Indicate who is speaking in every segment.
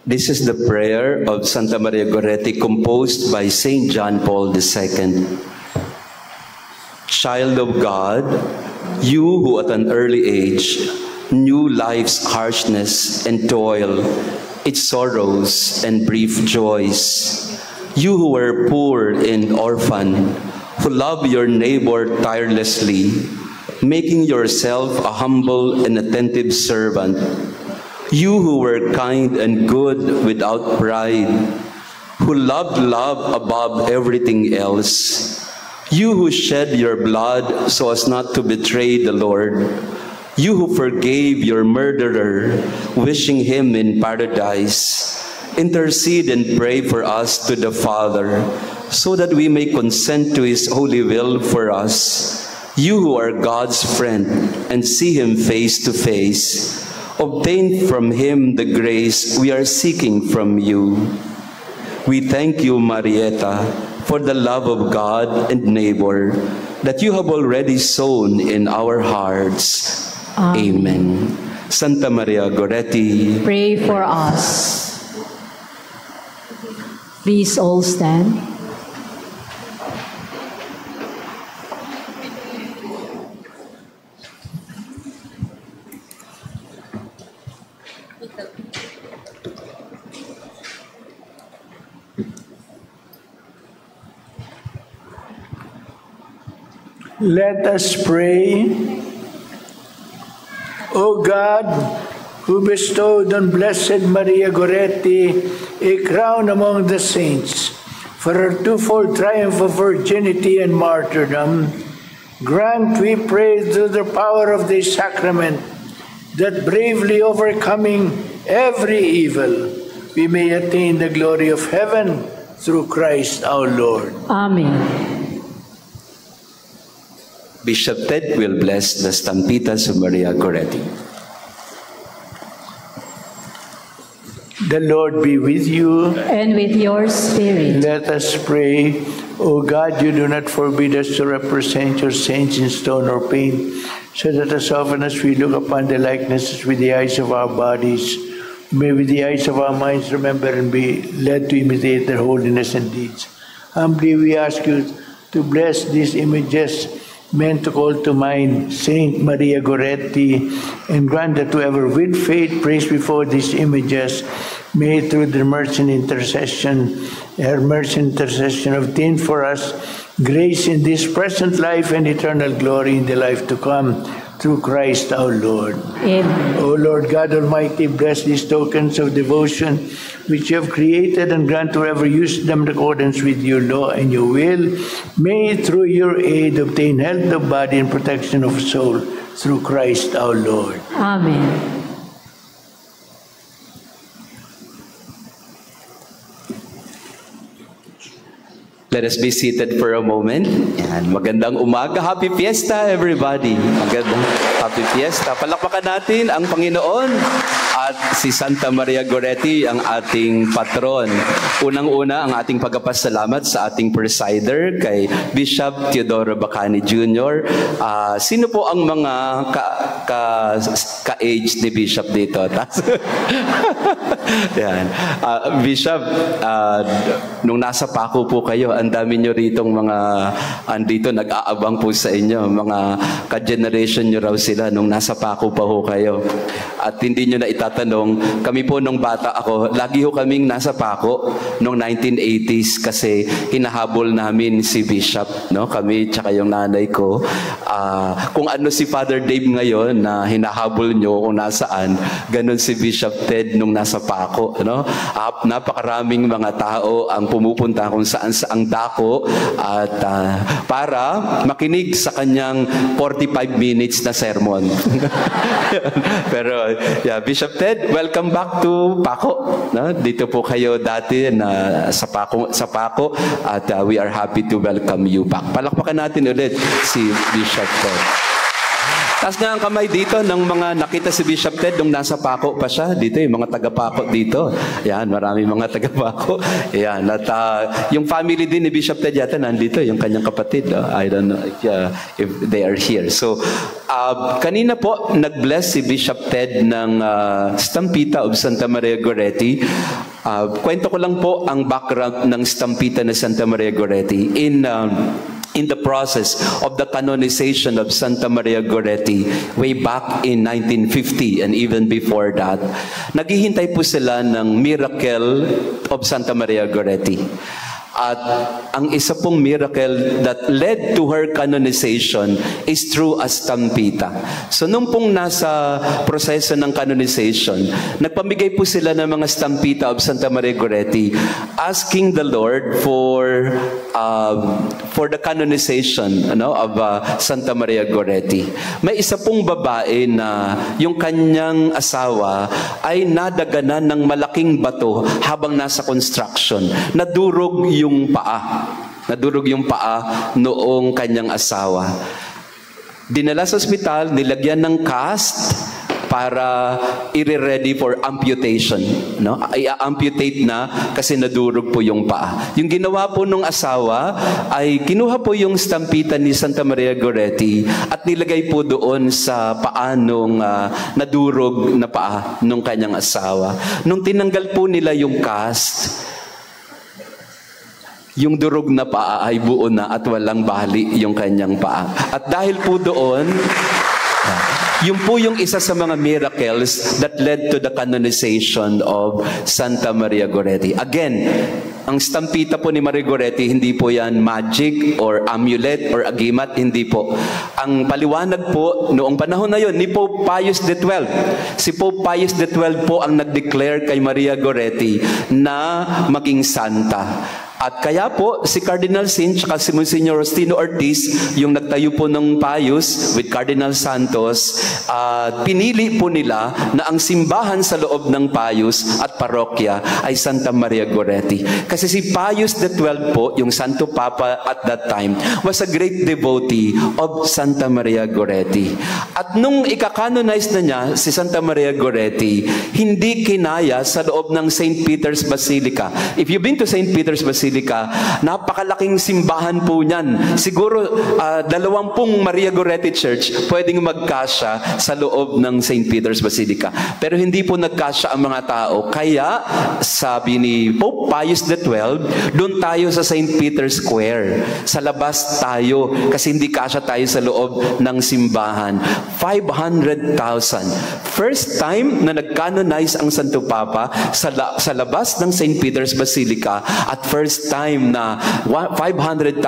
Speaker 1: This is the prayer of Santa Maria Goretti composed by Saint John Paul II. Child of God, you who at an early age knew life's harshness and toil, its sorrows and brief joys, you who were poor and orphan, who love your neighbor tirelessly, making yourself a humble and attentive servant, you who were kind and good without pride, who loved love above everything else, you who shed your blood so as not to betray the Lord, you who forgave your murderer, wishing him in paradise, intercede and pray for us to the Father, so that we may consent to his holy will for us. You who are God's friend and see him face to face, obtain from him the grace we are seeking from you. We thank you, Marieta, for the love of God and neighbor that you have already sown in our hearts. Amen. Santa Maria Goretti,
Speaker 2: pray for us. Please all stand.
Speaker 3: Let us pray. O God, who bestowed on Blessed Maria Goretti a crown among the saints for her twofold triumph of virginity and martyrdom, grant, we pray, through the power of this sacrament, that bravely overcoming every evil, we may attain the glory of heaven through Christ our Lord.
Speaker 2: Amen.
Speaker 1: Bishop Ted will bless the Stampitas of Maria Goretti.
Speaker 3: The Lord be with you.
Speaker 2: And with your spirit.
Speaker 3: Let us pray. O God, you do not forbid us to represent your saints in stone or paint, so that as often as we look upon the likenesses with the eyes of our bodies, may with the eyes of our minds remember and be led to imitate their holiness and deeds. Humbly we ask you to bless these images meant to call to mind Saint Maria Goretti, and grant that whoever with faith prays before these images may through their mercy and intercession, her mercy and intercession, obtain for us grace in this present life and eternal glory in the life to come, through Christ our Lord.
Speaker 2: Amen.
Speaker 3: O Lord God Almighty, bless these tokens of devotion which you have created, and grant whoever uses them in accordance with your law and your will, may through your aid obtain health of body and protection of soul, through Christ our Lord.
Speaker 2: Amen.
Speaker 1: Let us be seated for a moment. Yan. Magandang umaga. Happy Fiesta, everybody. Magandang Happy Fiesta. Palakpakan natin ang Panginoon at si Santa Maria Goretti, ang ating patron. Unang-una, ang ating pagpapasalamat sa ating presider, kay Bishop Teodoro Bacani Jr. Sino po ang mga ka-age ni Bishop dito? Yan. Bishop, nung nasa Paco po kayo, ang dami nyo ritong mga andito nag-aabang po sa inyo, mga ka-generation nyo raw sila nung nasa Paco pa ho kayo. At hindi nyo na itatanong, kami po nung bata ako, lagi ho kaming nasa Paco nung 1980s kasi hinahabol namin si Bishop, no? Kami tsaka yung nanay ko. Kung ano si Father Dave ngayon na hinahabol nyo kung nasaan, ganun si Bishop Ted nung nasa Paco, no? Napakaraming mga tao ang pumupunta kung saan-saang dako at para makinig sa kanyang 45 minutes na sermon. Pero yeah, Bishop Ted, welcome back to Paco. No? Dito po kayo dati na sa Paco at we are happy to welcome you back. Palakpakan natin ulit si Bishop Ted. Taas nga ang kamay dito ng mga nakita si Bishop Ted nung nasa Paco pa siya. Dito yung mga taga-Paco dito. Yan, maraming mga taga-Paco. Yan, at yung family din ni Bishop Ted yata nandito, yung kanyang kapatid. I don't know if they are here. So, kanina po, nag-bless si Bishop Ted ng Stampita of Santa Maria Goretti. Kwento ko lang po ang background ng Stampita na Santa Maria Goretti. In the process of the canonization of Santa Maria Goretti way back in 1950 and even before that, naghihintay po sila ng miracle of Santa Maria Goretti. At ang isa pong miracle that led to her canonization is through a stampita. So nung pong nasa proseso ng canonization, nagpamigay po sila ng mga stampita of Santa Maria Goretti, asking the Lord for the canonization of Santa Maria Goretti. May isa pong babae na yung kanyang asawa ay nadaganan ng malaking bato habang nasa construction. Nadurog yung paa noong kanyang asawa. Dinala sa ospital, nilagyan ng cast para i-ready for amputation. I-amputate na kasi nadurog po yung paa. Yung ginawa po nung asawa ay kinuha po yung stampita ni Santa Maria Goretti at nilagay po doon sa paa nung nadurog na paa nung kanyang asawa. Nung tinanggal po nila yung cast, yung durog na paa ay buo na at walang bali yung kanyang paa. At dahil po doon, yun po yung isa sa mga miracles that led to the canonization of Santa Maria Goretti. Again, ang stampita po ni Maria Goretti, hindi po yan magic or amulet or agimat, hindi po. Ang paliwanag po, noong panahon na yun, ni Pope Pius XII. Si Pope Pius XII po ang nag-declare kay Maria Goretti na maging santa. At kaya po, si Cardinal Sin at si Monsignor Rostino Ortiz, yung nagtayo po ng Pius with Cardinal Santos, pinili po nila na ang simbahan sa loob ng Pius at parokya ay Santa Maria Goretti. Kasi si Pius XII po, yung Santo Papa at that time, was a great devotee of Santa Maria Goretti. At nung ikakanonize na niya si Santa Maria Goretti, hindi kinaya sa loob ng St. Peter's Basilica. If you've been to St. Peter's Basilica, napakalaking simbahan po niyan. Siguro 20 Maria Goretti Church pwedeng magkasya sa loob ng St. Peter's Basilica. Pero hindi po nagkasya ang mga tao. Kaya sabi ni Pope Pius XII, doon tayo sa St. Peter's Square. Sa labas tayo kasi hindi kasya tayo sa loob ng simbahan. 500,000. First time na nag-canonize ang Santo Papa sa labas ng St. Peter's Basilica at first time na 500,000,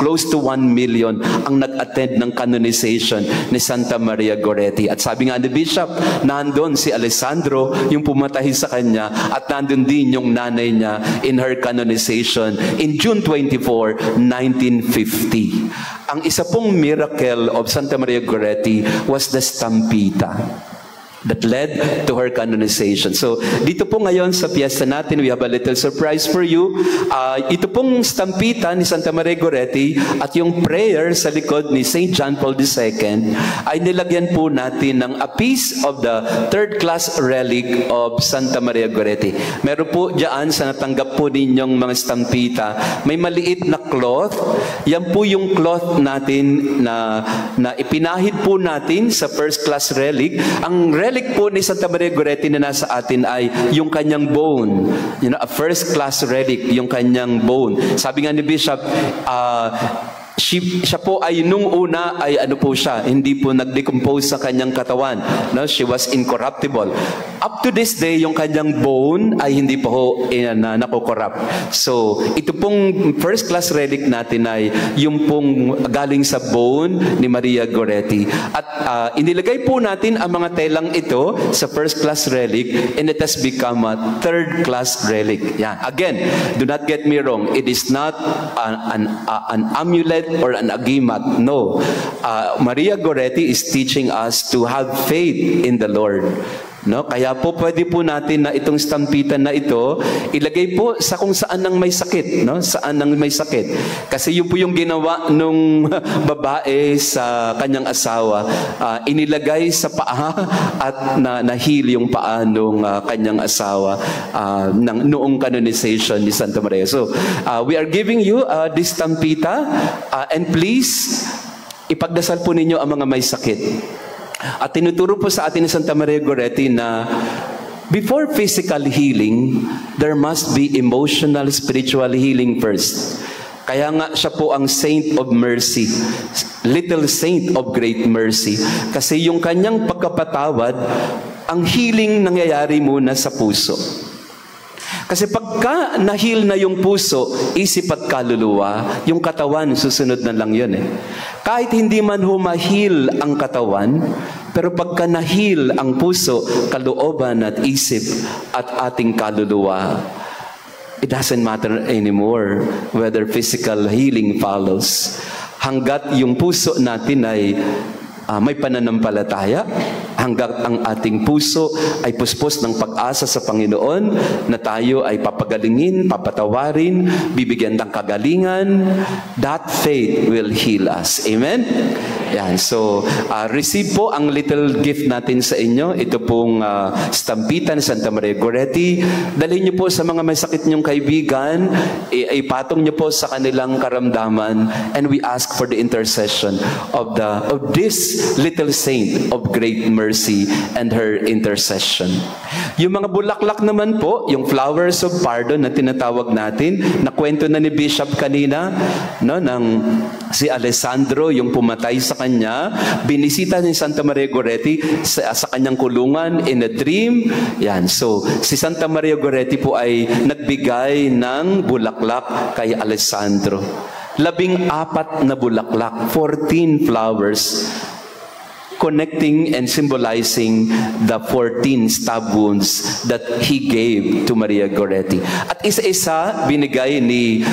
Speaker 1: close to 1 million ang nag-attend ng canonization ni Santa Maria Goretti. At sabi nga ni Bishop, nandun si Alessandro, yung pumatay sa kanya, at nandun din yung nanay niya in her canonization in June 24, 1950. Ang isa pong miracle of Santa Maria Goretti was the stampita that led to her canonization. So, dito po ngayon sa piyesta natin, we have a little surprise for you. Ito pong stampita ni Santa Maria Goretti at yung prayer sa likod ni St. John Paul II ay nilagyan po natin ng a piece of the third-class relic of Santa Maria Goretti. Meron po dyan sa natanggap po ninyong mga stampita, may maliit na cloth. Yan po yung cloth natin na ipinahid po natin sa first-class relic. Ang relic po ni Santa Maria Goretti na nasa atin ay yung kanyang bone. A first-class relic, yung kanyang bone. Sabi nga ni Bishop, siya po ay nung una ay hindi po nag-decompose sa kanyang katawan. She was incorruptible. Up to this day, yung kanyang bone ay hindi pa ho nakokorrupt. So, ito pong first-class relic natin ay yung pong galing sa bone ni Maria Goretti. At inilagay po natin ang mga telang ito sa first-class relic and it has become a third-class relic. Yan. Again, do not get me wrong. It is not an amulet or an agimat. No. Maria Goretti is teaching us to have faith in the Lord. No? Kaya po pwede po natin na itong stampitan na ito, ilagay po sa kung saan ang may sakit. No? Saan ang may sakit. Kasi yun po yung ginawa nung babae sa kanyang asawa. Inilagay sa paa at na-heal yung paa nung kanyang asawa noong canonization ni Santa Maria. So, we are giving you this stampita and please, ipagdasal po ninyo ang mga may sakit. At tinuturo po sa atin ni Santa Maria Goretti na before physical healing, there must be emotional, spiritual healing first. Kaya nga siya po ang Saint of Mercy, Little Saint of Great Mercy. Kasi yung kanyang pagkapatawad, ang healing nangyayari muna sa puso. Kasi pagka na-heal na yung puso, isip at kaluluwa, yung katawan, susunod na lang yun eh. Kahit hindi man humahil ang katawan, pero pagka na-heal ang puso, kalooban at isip at ating kaluluwa, it doesn't matter anymore whether physical healing follows. Hanggat yung puso natin ay may pananampalataya, hanggang ang ating puso ay puspos ng pag-asa sa Panginoon na tayo ay papagalingin, papatawarin, bibigyan ng kagalingan, that faith will heal us. Amen? Yan. So, receive po ang little gift natin sa inyo. Ito pong stampitan Santa Maria Goretti. Dalhin niyo po sa mga may sakit niyong kaibigan, ipatong niyo po sa kanilang karamdaman, and we ask for the intercession of this little saint of great mercy and her intercession. Yung mga bulaklak naman po, yung flowers of pardon na tinatawag natin, na kwento na ni Bishop kanina, no, ng si Alessandro, yung pumatay sa kanya, binisita ni Santa Maria Goretti sa kanyang kulungan in a dream. Yan. So, si Santa Maria Goretti po ay nagbigay ng bulaklak kay Alessandro. 14 na bulaklak, 14 flowers, connecting and symbolizing the 14 stab wounds that he gave to Maria Goretti. At isa-isa binigay ni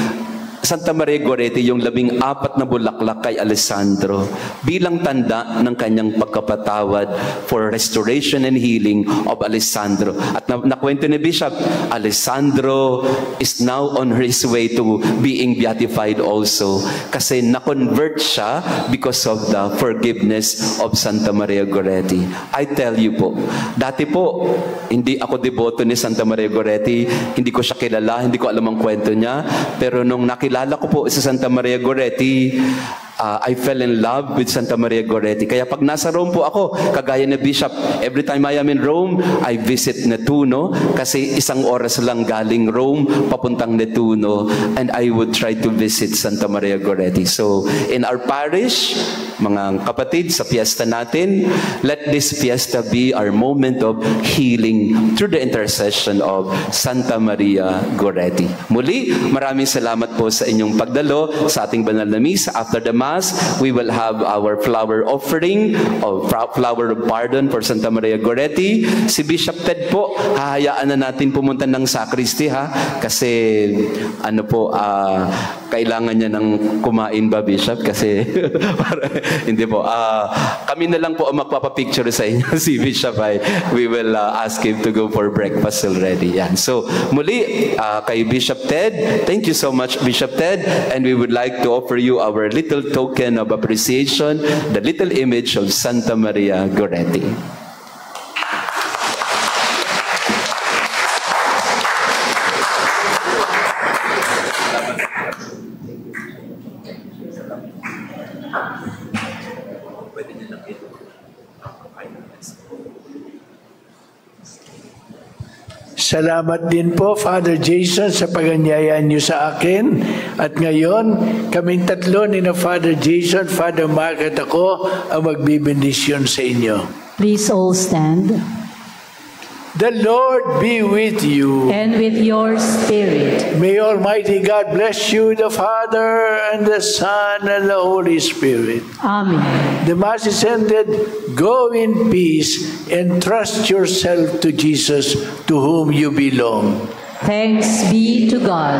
Speaker 1: Santa Maria Goretti yung 14 na bulaklak kay Alessandro bilang tanda ng kanyang pagkapatawad for restoration and healing of Alessandro. At nakwento ni Bishop, Alessandro is now on his way to being beatified also kasi na-convert siya because of the forgiveness of Santa Maria Goretti. I tell you po, dati po, hindi ako deboto ni Santa Maria Goretti, hindi ko siya kilala, hindi ko alam ang kwento niya, pero nung nakilala ko po sa Santa Maria Goretti, I fell in love with Santa Maria Goretti. Kaya pag nasa Rome po ako, kagaya ni Bishop, every time I am in Rome, I visit Nettuno kasi 1 oras lang galing Rome papuntang Nettuno, and I would try to visit Santa Maria Goretti. So, in our parish, mga kapatid, sa fiesta natin, let this fiesta be our moment of healing through the intercession of Santa Maria Goretti. Muli, maraming salamat po sa inyong pagdalo sa ating banal na misa. After the Mass, we will have our flower offering of flower of pardon for Santa Maria Goretti. Si Bishop Ted po, hahayaan na natin pumunta ng sacristy ha, kasi ano po, kailangan niya ng kumain ba, Bishop? Kasi hindi po, kami na lang po ang magpapapicture sa inyo. Si Bishop ay we will ask him to go for breakfast already. Yan. So muli, kay Bishop Ted, thank you so much, Bishop Ted, and we would like to offer you our little token of appreciation, the little image of Santa Maria Goretti.
Speaker 3: Salamat din po, Father Jason, sa paganyayaan niyo sa akin. At ngayon, kaming tatlo ni na Father Jason, Father Mark at ako ang magbibendisyon sa inyo.
Speaker 2: Please all stand.
Speaker 3: The Lord be with you.
Speaker 2: And with your spirit.
Speaker 3: May Almighty God bless you, the Father, and the Son, and the Holy Spirit.
Speaker 2: Amen.
Speaker 3: The Mass is ended. Go in peace and trust yourself to Jesus, to whom you belong.
Speaker 2: Thanks be to God.